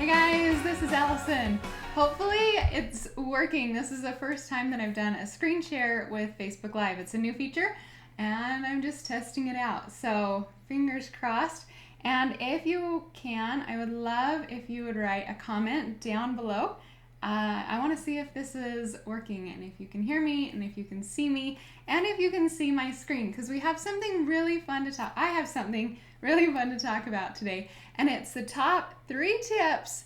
Hey guys, this is Alison. Hopefully it's working. This is the first time that I've done a screen share with Facebook Live. It's a new feature and I'm just testing it out. So fingers crossed. And if you can, I would love if you would write a comment down below. I want to see if this is working and if you can hear me and if you can see me and if you can see my screen, because we have something really fun to talk. I have something really fun to talk about today, and it's the top 3 tips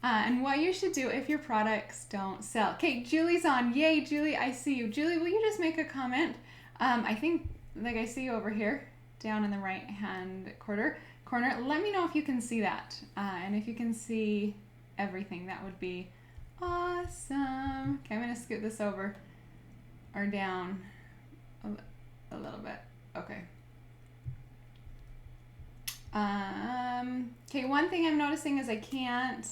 and what you should do if your products don't sell. Okay, Julie's on. Yay, Julie, I see you. Julie, will you just make a comment? I think like I see you over here down in the right hand corner. Let me know if you can see that, and if you can see everything, that would be awesome. Okay, I'm gonna scoot this over or down a little bit. Okay. Okay, one thing I'm noticing is I can't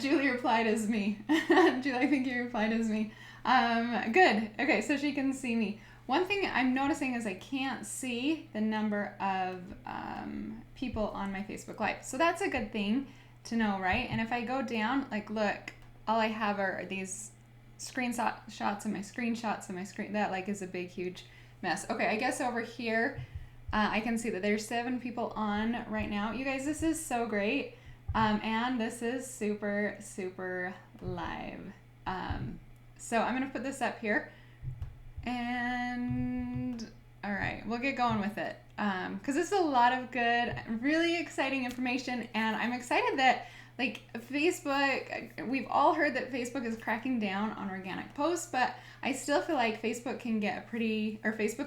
Julie replied as me. Julie, I think you replied as me. Good. Okay, so she can see me. One thing I'm noticing is I can't see the number of people on my Facebook Live. So that's a good thing to know, right? And if I go down, like, look, all I have are these screenshots and my screenshots and my screen. That, like, is a big, huge mess. Okay, I guess over here, I can see that there's 7 people on right now. You guys, this is so great. And this is super, super live. So I'm going to put this up here. And all right, we'll get going with it, because this is a lot of good, really exciting information, and I'm excited that, like, Facebook, we've all heard that Facebook is cracking down on organic posts, but I still feel like Facebook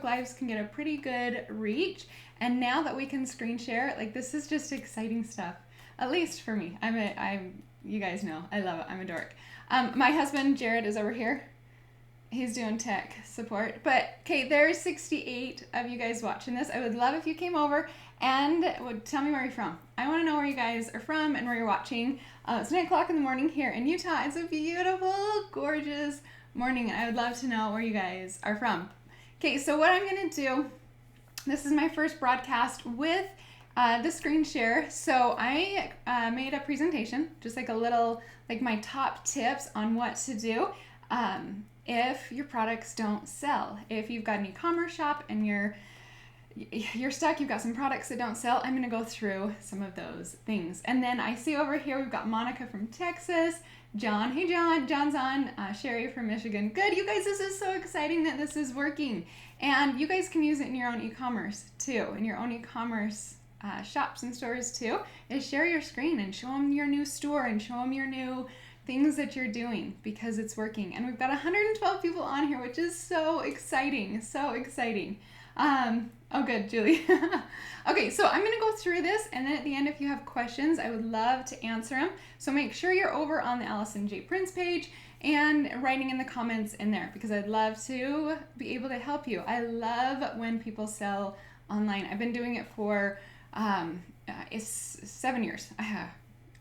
Lives can get a pretty good reach, and now that we can screen share, like, this is just exciting stuff, at least for me. You guys know, I love it, I'm a dork. My husband, Jared, is over here. He's doing tech support. But, okay, there's 68 of you guys watching this. I would love if you came over and would tell me where you're from. I want to know where you guys are from and where you're watching. It's 9 o'clock in the morning here in Utah. It's a beautiful, gorgeous morning, and I would love to know where you guys are from. Okay, so what I'm going to do, this is my first broadcast with the screen share. So I made a presentation, just like a little, like my top tips on what to do. If your products don't sell, if you've got an e-commerce shop and you're stuck, you've got some products that don't sell, I'm going to go through some of those things. And then I see over here we've got Monica from Texas, John. Hey John, John's on. Sherry from Michigan. Good, you guys, this is so exciting that this is working. And you guys can use it in your own e-commerce too, in your own e-commerce shops and stores too, is share your screen and show them your new store and show them your new things that you're doing, because it's working. And we've got 112 people on here, which is so exciting, so exciting. Oh good, Julie. Okay, so I'm gonna go through this, and then at the end, if you have questions, I would love to answer them. So make sure you're over on the Alison J. Prince page and writing in the comments in there, because I'd love to be able to help you. I love when people sell online. I've been doing it for it's 7 years. I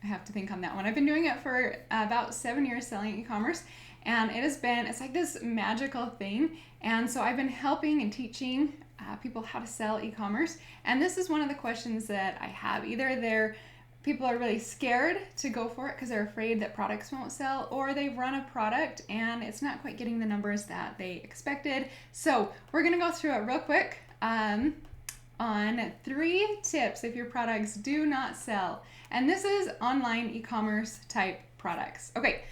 have to think on that one. I've been doing it for about 7 years, selling e-commerce, and it's like this magical thing. And so I've been helping and teaching people how to sell e-commerce. And this is one of the questions that I have. Either people are really scared to go for it because they're afraid that products won't sell, or they've run a product and it's not quite getting the numbers that they expected. So we're gonna go through it real quick on 3 tips if your products do not sell. And this is online e-commerce type products. Okay,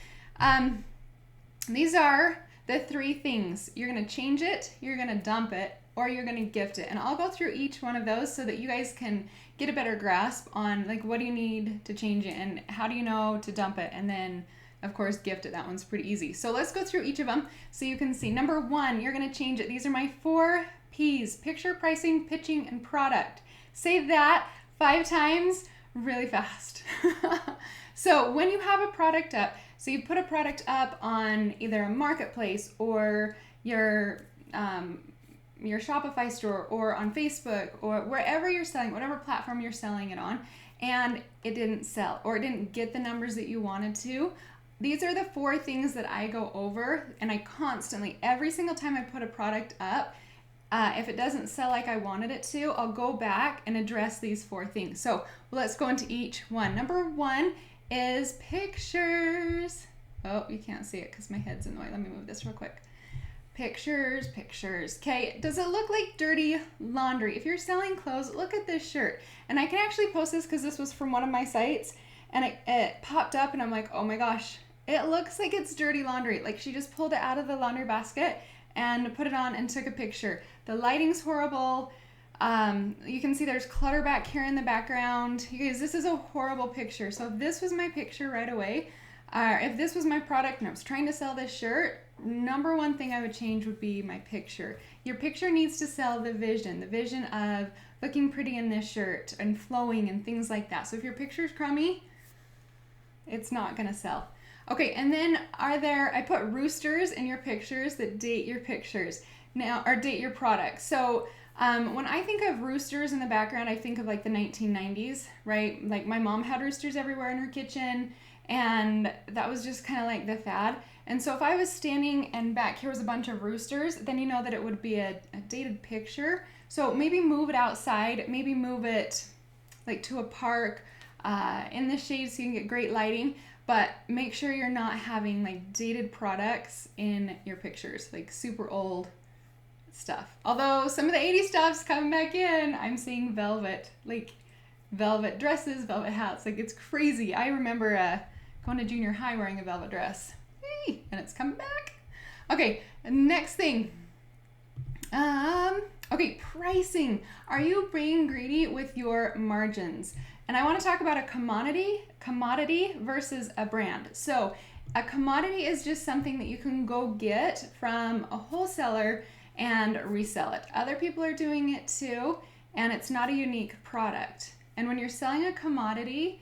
these are the 3 things. You're gonna change it, you're gonna dump it, or you're gonna gift it. And I'll go through each one of those so that you guys can get a better grasp on, like, what do you need to change it and how do you know to dump it, and then of course gift it. That one's pretty easy. So let's go through each of them so you can see. Number 1, you're gonna change it. These are my 4 P's: picture, pricing, pitching, and product. Say that 5 times really fast. So when you have a product up, so you put a product up on either a marketplace or your Shopify store or on Facebook or wherever you're selling, whatever platform you're selling it on, and it didn't sell or it didn't get the numbers that you wanted to, these are the 4 things that I go over, and I constantly, every single time I put a product up, if it doesn't sell like I wanted it to, I'll go back and address these 4 things. So let's go into each one. Number 1 is pictures. Oh, you can't see it because my head's in the way. Let me move this real quick. Pictures. Okay, does it look like dirty laundry? If you're selling clothes, look at this shirt. And I can actually post this because this was from one of my sites, and it popped up and I'm like, oh my gosh, it looks like it's dirty laundry. Like she just pulled it out of the laundry basket and put it on and took a picture. The lighting's horrible. You can see there's clutter back here in the background. You guys, this is a horrible picture. So if this was my picture right away, if this was my product and I was trying to sell this shirt, number 1 thing I would change would be my picture. Your picture needs to sell the vision of looking pretty in this shirt and flowing and things like that. So if your picture's crummy, it's not gonna sell. Okay, and then I put roosters in your pictures that date your pictures now, or date your products. So when I think of roosters in the background, I think of like the 1990s, right? Like my mom had roosters everywhere in her kitchen, and that was just kind of like the fad. And so if I was standing and back here was a bunch of roosters, then you know that it would be a dated picture. So maybe move it outside, maybe move it like to a park in the shade so you can get great lighting, but make sure you're not having like dated products in your pictures, like super old stuff. Although some of the 80s stuff's coming back in. I'm seeing velvet dresses, velvet hats, like it's crazy. I remember going to junior high wearing a velvet dress. And it's coming back. Okay, next thing. Okay, pricing. Are you being greedy with your margins? And I want to talk about a commodity versus a brand. So a commodity is just something that you can go get from a wholesaler and resell it. Other people are doing it too, and it's not a unique product. And when you're selling a commodity,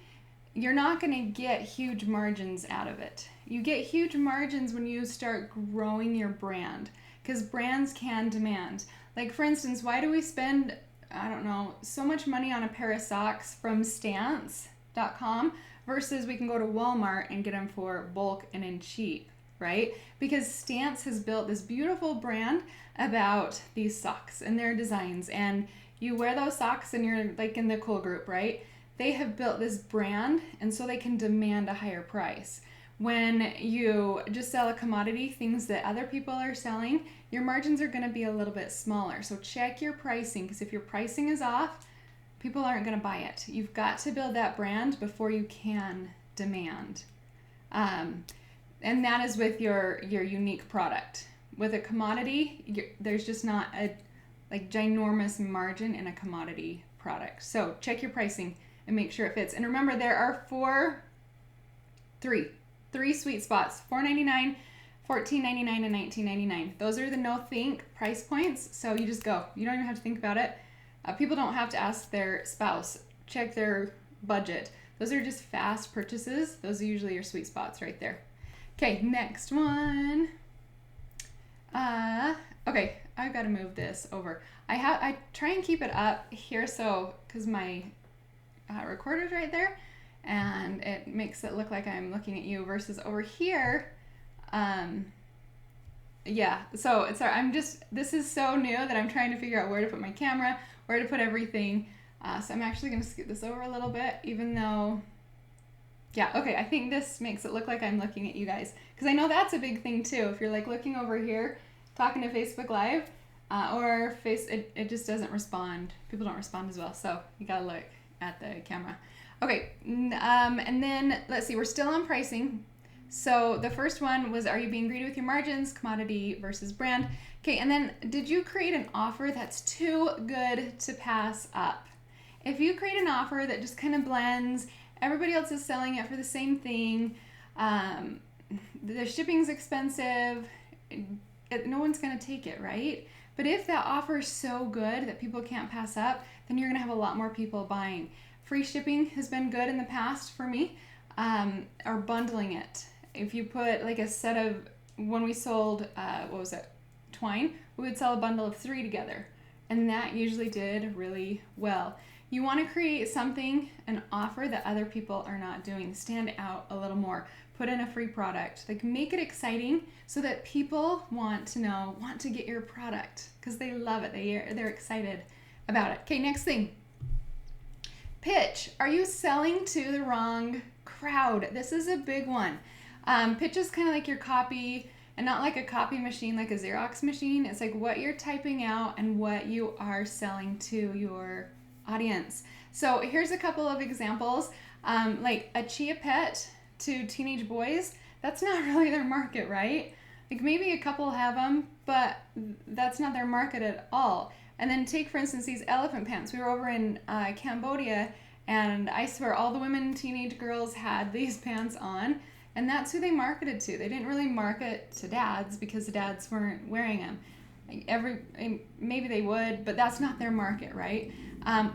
you're not going to get huge margins out of it. You get huge margins when you start growing your brand, because brands can demand. Like for instance, why do we spend, I don't know, so much money on a pair of socks from Stance.com versus we can go to Walmart and get them for bulk and in cheap, right? Because Stance has built this beautiful brand about these socks and their designs, and you wear those socks and you're like in the cool group, right? They have built this brand, and so they can demand a higher price. When you just sell a commodity, things that other people are selling, your margins are going to be a little bit smaller. So check your pricing, because if your pricing is off, people aren't going to buy it. You've got to build that brand before you can demand. And that is with your unique product. With a commodity, there's just not a like ginormous margin in a commodity product. So check your pricing and make sure it fits. And remember, there are three sweet spots: $4.99, $14.99, and $19.99. Those are the no-think price points. So you just go. You don't even have to think about it. People don't have to ask their spouse. Check their budget. Those are just fast purchases. Those are usually your sweet spots right there. Okay, next one. Okay, I've got to move this over. I try and keep it up here, so because my recorder's right there, and it makes it look like I'm looking at you versus over here. Yeah, so it's this is so new that I'm trying to figure out where to put my camera, where to put everything. So I'm actually going to scoot this over a little bit, even though, yeah, okay, I think this makes it look like I'm looking at you guys. Because I know that's a big thing too. If you're like looking over here, talking to Facebook Live, it just doesn't respond. People don't respond as well, so you gotta look at the camera. Okay, and then let's see, we're still on pricing. So the first one was, are you being greedy with your margins, commodity versus brand? Okay, and then did you create an offer that's too good to pass up? If you create an offer that just kind of blends, everybody else is selling it for the same thing, the shipping's expensive, no one's going to take it, right? But if that offer is so good that people can't pass up, then you're going to have a lot more people buying. Free shipping has been good in the past for me, or bundling it. If you put like a set of, when we sold, twine, we would sell a bundle of 3 together. And that usually did really well. You want to create something, an offer that other people are not doing. Stand out a little more. put in a free product. Like, make it exciting so that people want to get your product because they love it. They're excited about it. Okay, next thing. Pitch. Are you selling to the wrong crowd? This is a big one. Pitch is kind of like your copy, and not like a copy machine, like a Xerox machine. It's like what you're typing out and what you are selling to your audience. So here's a couple of examples. Like a Chia Pet to teenage boys, that's not really their market, right? Like maybe a couple have them, but that's not their market at all. And then take, for instance, these elephant pants. We were over in Cambodia, and I swear all the women, teenage girls had these pants on, and that's who they marketed to. They didn't really market to dads because the dads weren't wearing them. Maybe they would, but that's not their market, right?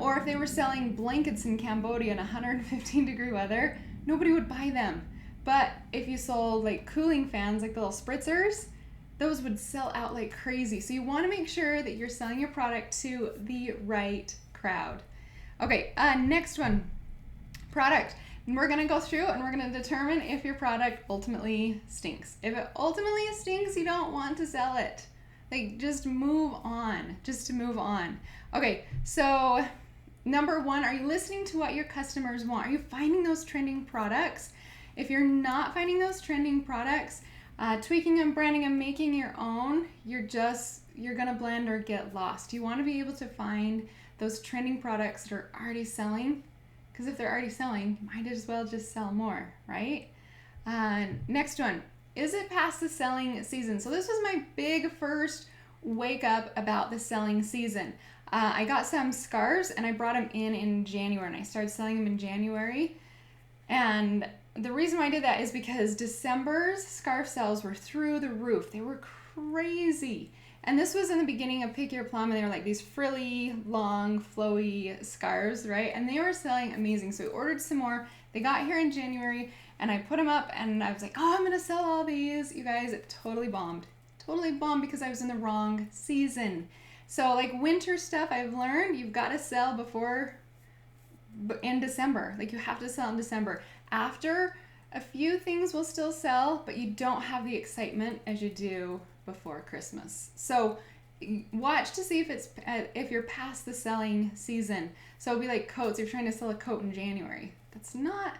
Or if they were selling blankets in Cambodia in 115-degree weather, nobody would buy them. But if you sold like cooling fans, like the little spritzers, those would sell out like crazy. So you want to make sure that you're selling your product to the right crowd. Okay, next one, product. And we're going to go through and we're going to determine if your product ultimately stinks. If it ultimately stinks, you don't want to sell it. Like, just move on, just to move on. Okay, so number one, are you listening to what your customers want? Are you finding those trending products? If you're not finding those trending products, tweaking them, branding them, making your own, you're gonna blend or get lost. You want to be able to find those trending products that are already selling, because if they're already selling, you might as well just sell more, right? Next one, is it past the selling season? So this was my big first wake up about the selling season. I got some scarves and I brought them in January, and I started selling them in January. And the reason why I did that is because December's scarf sales were through the roof. They were crazy. And this was in the beginning of Pick Your Plum, and they were like these frilly, long, flowy scarves, right? And they were selling amazing. So we ordered some more. They got here in January, and I put them up, and I was like, oh, I'm going to sell all these. You guys, it totally bombed. Totally bombed because I was in the wrong season. So like winter stuff, I've learned you've got to sell in December. Like, you have to sell in December. After, a few things will still sell, but you don't have the excitement as you do before Christmas. So watch to see if you're past the selling season. So it'll be like coats. You're trying to sell a coat in January. That's not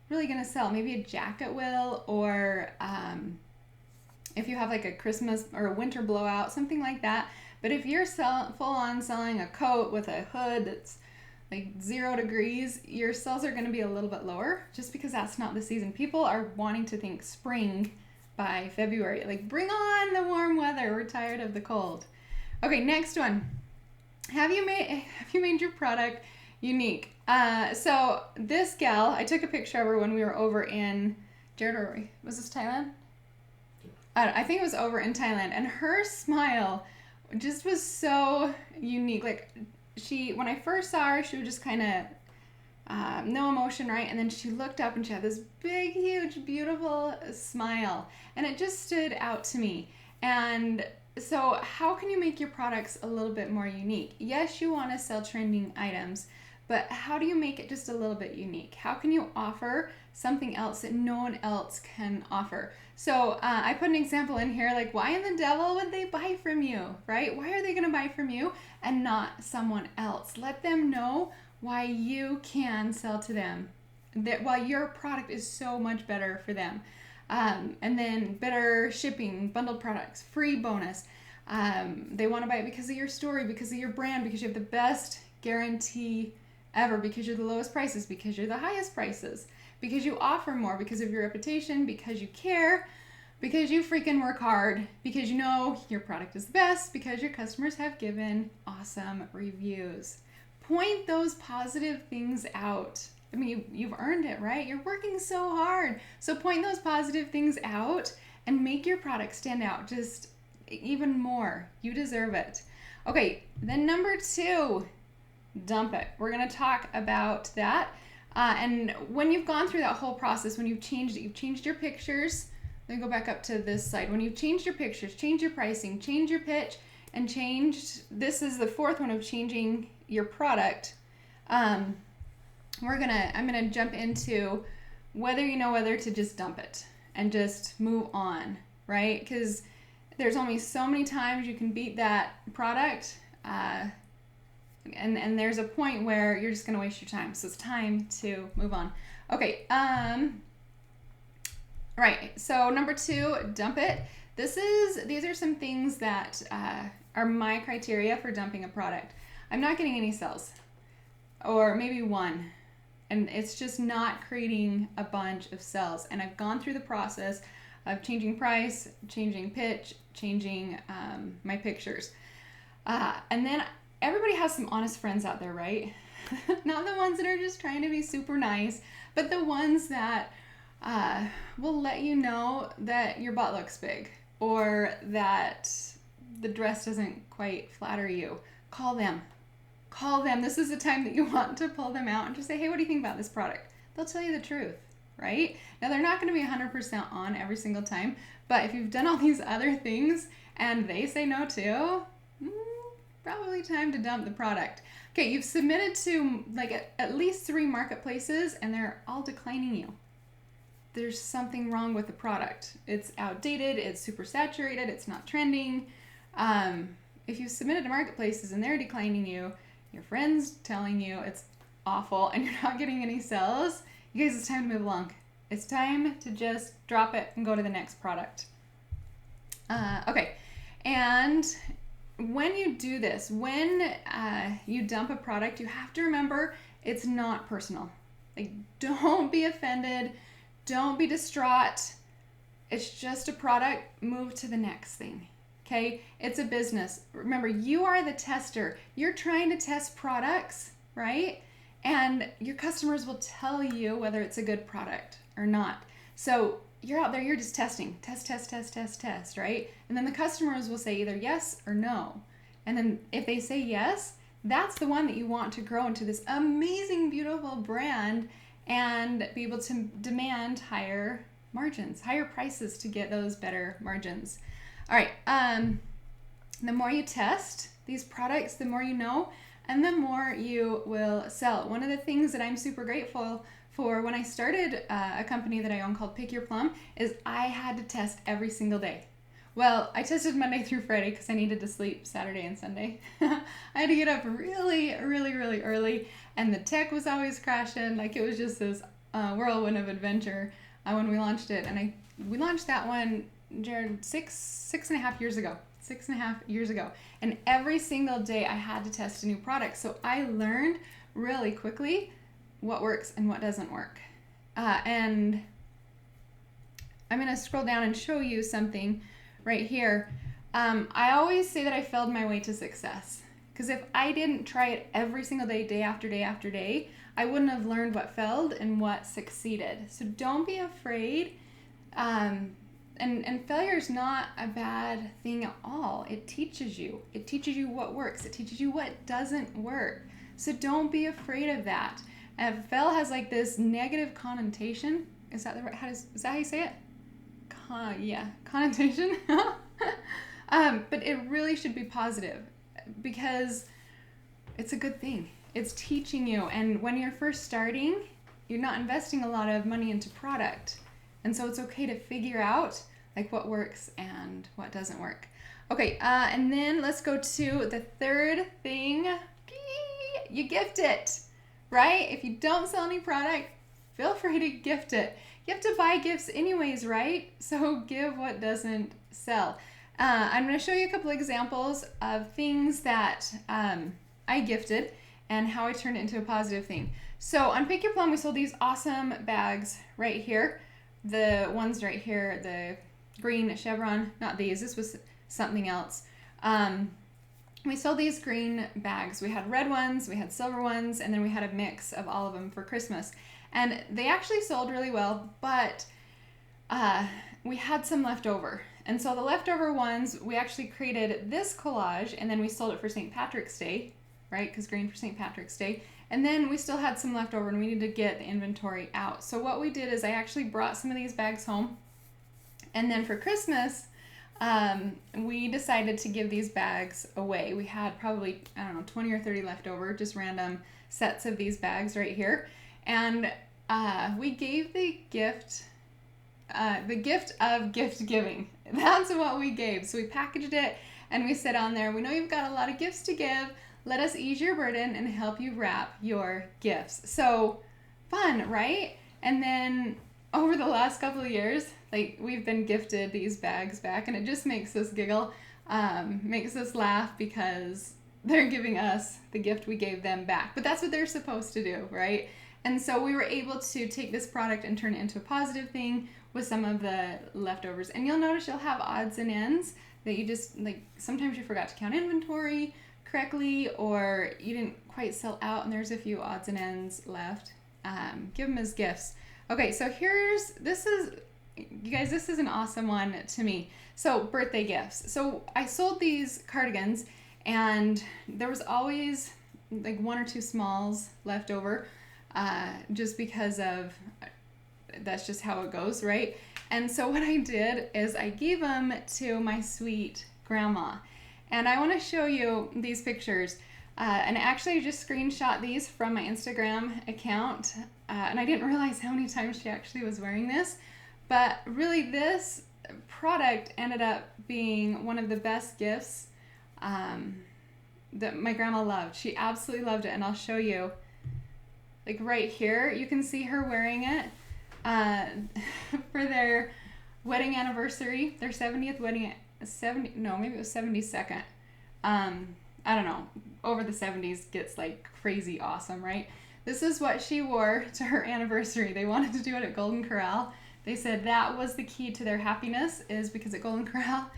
really going to sell. Maybe a jacket will, or if you have like a Christmas or a winter blowout, something like that. But if you're full on selling a coat with a hood that's like 0 degrees, your sales are going to be a little bit lower just because that's not the season. People are wanting to think spring by February. Like, bring on the warm weather. We're tired of the cold. Okay, next one. Have you made your product unique? So this gal, I took a picture of her when we were over in, Jared, where were we? Was this Thailand? I think it was over in Thailand, and her smile just was so unique. Like, when I first saw her, she was just kind of no emotion, right? And then she looked up and she had this big, huge, beautiful smile, and it just stood out to me. And so how can you make your products a little bit more unique? Yes, you want to sell trending items, but how do you make it just a little bit unique? How can you offer something else that no one else can offer? So I put an example in here, like, why in the devil would they buy from you, right? Why are they going to buy from you and not someone else? Let them know why you can sell to them, that why your product is so much better for them. And then better shipping, bundled products, free bonus. They want to buy it because of your story, because of your brand, because you have the best guarantee ever, because you're the lowest prices, because you're the highest prices, because you offer more, because of your reputation, because you care, because you freaking work hard, because you know your product is the best, because your customers have given awesome reviews. Point those positive things out. I mean, you've earned it, right? You're working so hard. So point those positive things out and make your product stand out just even more. You deserve it. Okay, then number 2, dump it. We're going to talk about that. And when you've gone through that whole process, when you've changed it, you've changed your pictures. Let me go back up to this slide. When you've changed your pictures, change your pricing, change your pitch, and this is the 4th one of changing your product. I'm gonna jump into whether you know whether to just dump it. and just move on, right? Because there's only so many times you can beat that product, and there's a point where you're just going to waste your time. So it's time to move on. Okay, right, so number 2, dump it. These are some things that are my criteria for dumping a product. I'm not getting any sales, or maybe one, and it's just not creating a bunch of sales. And I've gone through the process of changing price, changing pitch, changing my pictures. And then everybody has some honest friends out there, right? Not the ones that are just trying to be super nice, but the ones that will let you know that your butt looks big, or that the dress doesn't quite flatter you. Call them. This is the time that you want to pull them out and just say, hey, what do you think about this product? They'll tell you the truth, right? Now, they're not going to be 100% on every single time, but if you've done all these other things and they say no too, probably time to dump the product. Okay, you've submitted to like at least 3 marketplaces and they're all declining you. There's something wrong with the product. It's outdated, it's super saturated, it's not trending. If you submitted to marketplaces and they're declining you, your friends telling you it's awful and you're not getting any sales, you guys, it's time to move along. It's time to just drop it and go to the next product. Okay, and when you do this, when you dump a product, you have to remember it's not personal. Like, don't be offended. Don't be distraught. It's just a product. Move to the next thing. Okay? It's a business. Remember, you are the tester. You're trying to test products, right? And your customers will tell you whether it's a good product or not. So you're out there, you're just testing. Test, right? And then the customers will say either yes or no. And then if they say yes, that's the one that you want to grow into this amazing, beautiful brand and be able to demand higher margins, higher prices to get those better margins. All right, the more you test these products, the more you know, and the more you will sell. One of the things that I'm super grateful for when I started a company that I own called Pick Your Plum is I had to test every single day. Well, I tested Monday through Friday because I needed to sleep Saturday and Sunday. I had to get up really early, and the tech was always crashing. Like, it was just this whirlwind of adventure when we launched it. And we launched that one, Jared, six and a half years ago. 6.5 years ago. And every single day I had to test a new product. So I learned really quickly what works and what doesn't work. And I'm going to scroll down and show you something right here. I always say that I failed my way to success. Because if I didn't try it every single day, day after day after day, I wouldn't have learned what failed and what succeeded. So don't be afraid. And failure is not a bad thing at all. It teaches you. It teaches you what works. It teaches you what doesn't work. So don't be afraid of that. And fail has like this negative connotation. Is that the right? Is that how you say it? Yeah, connotation. But it really should be positive because it's a good thing. It's teaching you. And when you're first starting, you're not investing a lot of money into product. And so it's okay to figure out like what works and what doesn't work. Okay, and then let's go to the third thing. You gift it, right? If you don't sell any product, feel free to gift it. You have to buy gifts anyways, right? So give what doesn't sell. I'm going to show you a couple examples of things that I gifted and how I turned it into a positive thing. So on Pick Your Plum, we sold these awesome bags right here. The ones right here, the green chevron, not these, this was something else. We sold these green bags. We had red ones, we had silver ones, and then we had a mix of all of them for Christmas. And they actually sold really well, but we had some left over. And so the leftover ones, we actually created this collage, and then we sold it for St. Patrick's Day, right? Because green for St. Patrick's Day. And then we still had some left over, and we needed to get the inventory out. So what we did is I actually brought some of these bags home. And then for Christmas, we decided to give these bags away. We had probably, 20 or 30 left over, just random sets of these bags right here. And we gave the gift the gift of gift giving. That's what we gave. So we packaged it and we said on there, we know you've got a lot of gifts to give. Let us ease your burden and help you wrap your gifts. So fun, right? And then over the last couple of years, like we've been gifted these bags back, and it just makes us giggle, makes us laugh because they're giving us the gift we gave them back. But that's what they're supposed to do, right? And so we were able to take this product and turn it into a positive thing with some of the leftovers. And you'll notice you'll have odds and ends that you just, like, sometimes you forgot to count inventory correctly, or you didn't quite sell out and there's a few odds and ends left. Give them as gifts. Okay, so this is an awesome one to me. So birthday gifts. So I sold these cardigans and there was always like one or two smalls left over, just because of, that's just how it goes, right? And so what I did is I gave them to my sweet grandma. And I want to show you these pictures. And actually I just screenshot these from my Instagram account. And I didn't realize how many times she actually was wearing this. But really this product ended up being one of the best gifts that my grandma loved. She absolutely loved it. And I'll show you, like right here, you can see her wearing it for their wedding anniversary, their 70th wedding, maybe it was 72nd. I don't know, over the 70s gets like crazy awesome, right? This is what she wore to her anniversary. They wanted to do it at Golden Corral. They said that was the key to their happiness, is because at Golden Corral,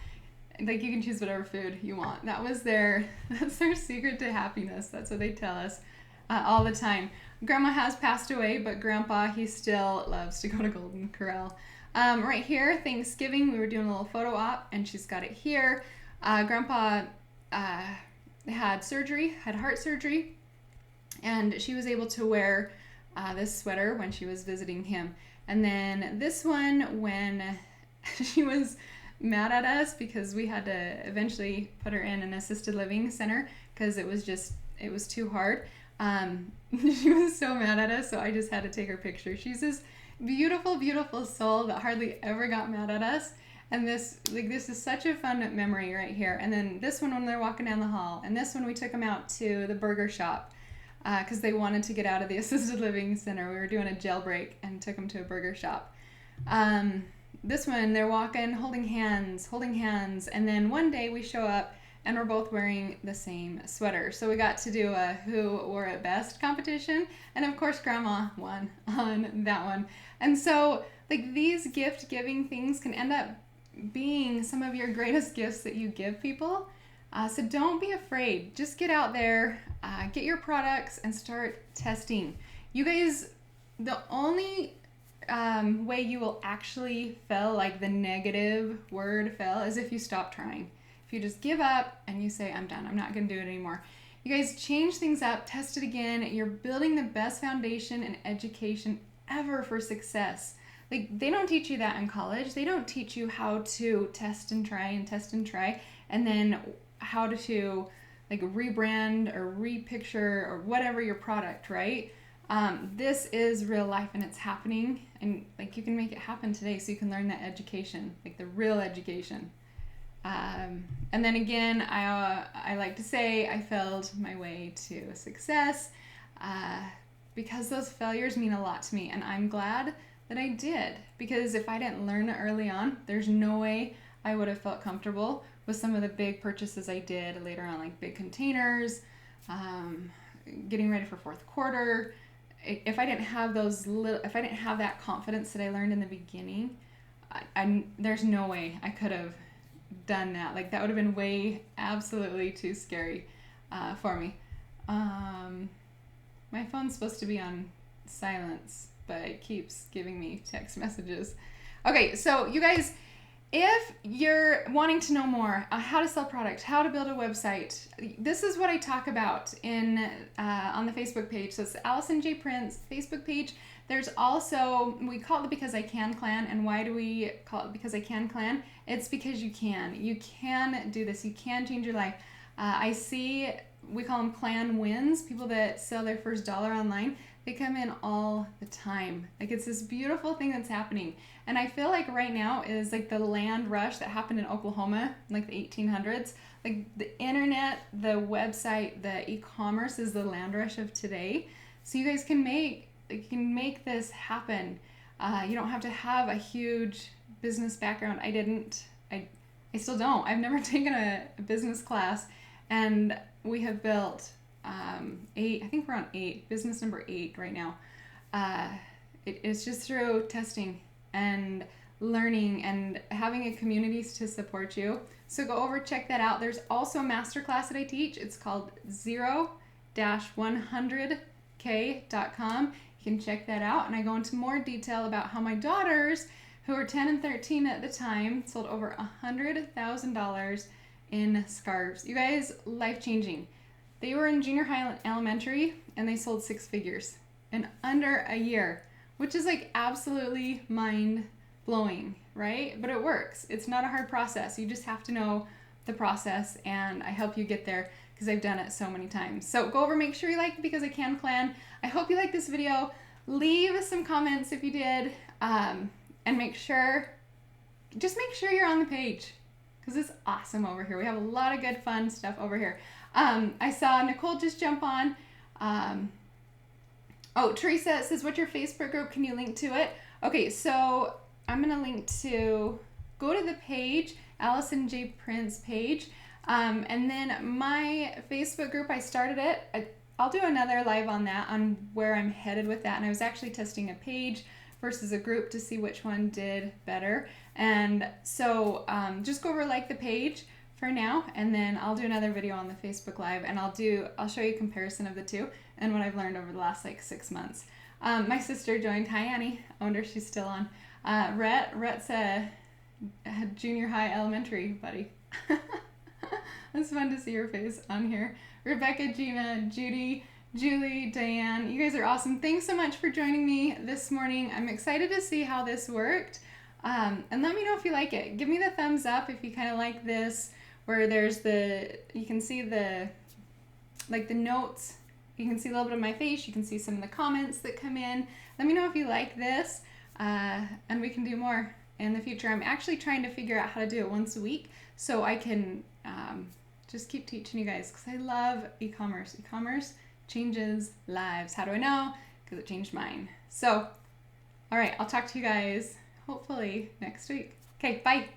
like you can choose whatever food you want. That's their secret to happiness. That's what they tell us all the time. Grandma has passed away, but Grandpa, he still loves to go to Golden Corral. Right here, Thanksgiving, we were doing a little photo op, and she's got it here. Grandpa had heart surgery, and she was able to wear this sweater when she was visiting him. And then this one when she was mad at us because we had to eventually put her in an assisted living center because it was too hard. She was so mad at us, so I just had to take her picture. She's this beautiful, beautiful soul that hardly ever got mad at us. And this is such a fun memory right here. And then this one when they're walking down the hall. And this one we took them out to the burger shop because they wanted to get out of the assisted living center. We were doing a jailbreak and took them to a burger shop. This one, they're walking, holding hands. And then one day we show up and we're both wearing the same sweater. So we got to do a who wore it best competition. And of course, Grandma won on that one. And so like these gift giving things can end up being some of your greatest gifts that you give people. So don't be afraid. Just get out there, get your products and start testing. You guys, the only way you will actually fail, like the negative word fail, is if you stop trying. If you just give up and you say, I'm done, I'm not going to do it anymore. You guys change things up, test it again. You're building the best foundation and education ever for success. Like they don't teach you that in college. They don't teach you how to test and try and then how to like rebrand or repicture or whatever your product, right? This is real life and it's happening, and like you can make it happen today so you can learn that education, like the real education. And then again, I like to say I failed my way to success because those failures mean a lot to me, and I'm glad that I did, because if I didn't learn it early on, there's no way I would have felt comfortable with some of the big purchases I did later on, like big containers, getting ready for fourth quarter. If I didn't have if I didn't have that confidence that I learned in the beginning, there's no way I could have done that. Like that would have been absolutely too scary for me. My phone's supposed to be on silence, but it keeps giving me text messages. Okay, so you guys, if you're wanting to know more how to sell product, how to build a website, this is what I talk about on the Facebook page. So it's the Alison J. Prince Facebook page. There's also, we call it the Because I Can Clan. And why do we call it Because I Can Clan? It's because you can. You can do this. You can change your life. I see we call them clan wins, people that sell their first dollar online. They come in all the time. Like, it's this beautiful thing that's happening. And I feel like right now is like the land rush that happened in Oklahoma in like the 1800s. Like, the internet, the website, the e-commerce is the land rush of today. So you guys can make this happen. You don't have to have a huge business background. I didn't. I still don't. I've never taken a business class, and we have built 8. I think we're on 8. Business number 8 right now. It's just through testing and learning and having a community to support you. So go over, check that out. There's also a masterclass that I teach. It's called 0-100k.com. You can check that out. And I go into more detail about how my daughters, who were 10 and 13 at the time, sold over $100,000 in scarves. You guys, life-changing. They were in junior high and elementary, and they sold 6 figures in under a year, which is like absolutely mind-blowing, right? But it works. It's not a hard process. You just have to know the process, and I help you get there because I've done it so many times. So go over, make sure you like Because I Can Plan. I hope you like this video. Leave some comments if you did, and just make sure you're on the page because it's awesome over here. We have a lot of good fun stuff over here. I saw Nicole just jump on. Teresa says, what's your Facebook group? Can you link to it? Okay, so I'm going to link to, go to the page, Alison J. Prince page. And then my Facebook group, I started it. I'll do another live on that, on where I'm headed with that. And I was actually testing a page versus a group to see which one did better. And so just go over, like the page for now, and then I'll do another video on the Facebook Live, and I'll show you a comparison of the two and what I've learned over the last like 6 months. My sister joined. Hi, Annie. I wonder if she's still on. Rhett's a junior high elementary buddy. It's fun to see your face on here. Rebecca, Gina, Judy, Julie, Diane, you guys are awesome. Thanks so much for joining me this morning. I'm excited to see how this worked. And let me know if you like it. Give me the thumbs up if you kind of like this, where there's you can see the notes. You can see a little bit of my face. You can see some of the comments that come in. Let me know if you like this, and we can do more in the future. I'm actually trying to figure out how to do it once a week so I can just keep teaching you guys, because I love e-commerce. E-commerce changes lives. How do I know? Because it changed mine. So, all right, I'll talk to you guys hopefully next week. Okay, bye.